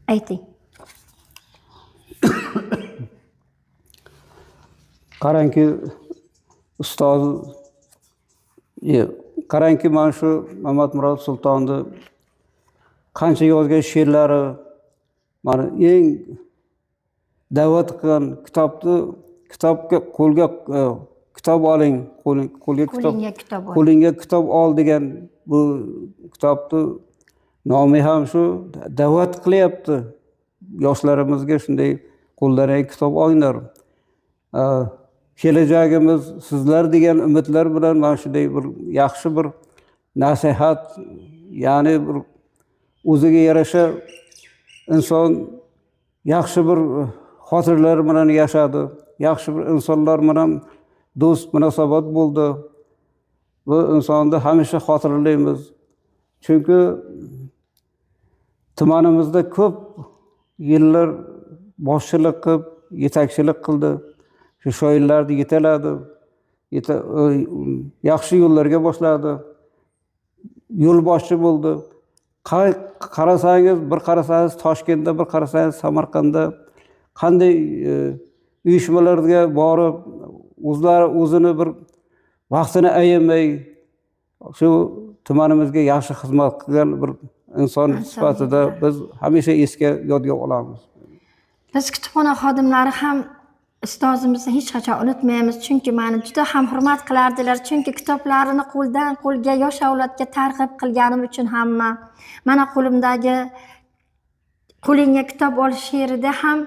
Ayting. Qarangki, ustoz, qarangki, mana shu Mamatmurod Sultonni qancha yozgan she'rlari, mana eng da'vat qilgan kitobga kitob oling, qo'lingga kitob ol degan bu kitobni nomi ham shu da'vat qilyapti yoshlarimizga, shunday qo'llariga kitob olinglar. Kelajagimiz sizlar degan umidlar bilan mana shunday bir yaxshi bir nasihat, ya'ni bir o'ziga yarasha inson yaxshi bir xotirlar bilan yashadi, yaxshi bir insonlar bilan do'st munosabat bo'ldi. Bu insonni hamisha xotirlaymiz. Chunki tumanimizda ko'p yillar boshchilik qilib, yetakchilik qildi. Shu shoirlarni yetaladi, yaxshi yo'llarga boshladi, yo'lboshchi bo'ldi. Qarasangiz Toshkentda, bir qarasangiz Samarqandda qanday uyushmalarga borib, o'zini bir vaqtini ayamay shu tumanimizga yaxshi xizmat qilgan bir inson sifatida biz hamisha esga yodga olamiz. Biz kutubxona xodimlari ham ustozimizni hech qachon unutmaymiz, chunki meni juda ham hurmat qilardilar, chunki kitoblarini qo'ldan qo'lga yosh avlodga targ'ib qilganim uchun hamma. Mana qo'limdagi qo'lingga kitob ol she'rida ham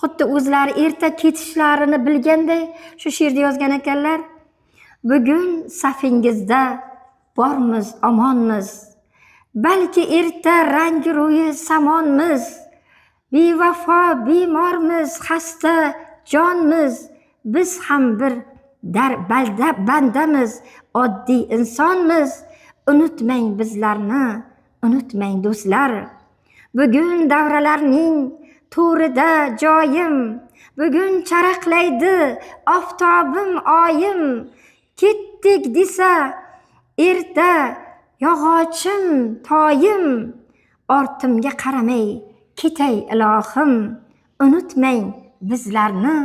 xuddi o'zlari erta ketishlarini bilganday shu she'rda yozgan ekanlar. Bugun safingizda bormiz, omonmiz. Balki erta rangi ro'yi samonmiz. Bevafo, bemormiz, xasta jonmiz. Biz ham bir bandamiz, oddiy insonmiz. Unutmang bizlarni, unutmang do'stlar. Bugun davralarning to'rida joyim. Bugun charaqlaydi oftobim, oyim. Ketdik desa erta yog'ochim, toyim. Ortimga qaramay ketay ilohim. Unutmang bizlarni,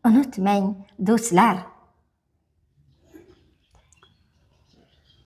unutmang do'stlar.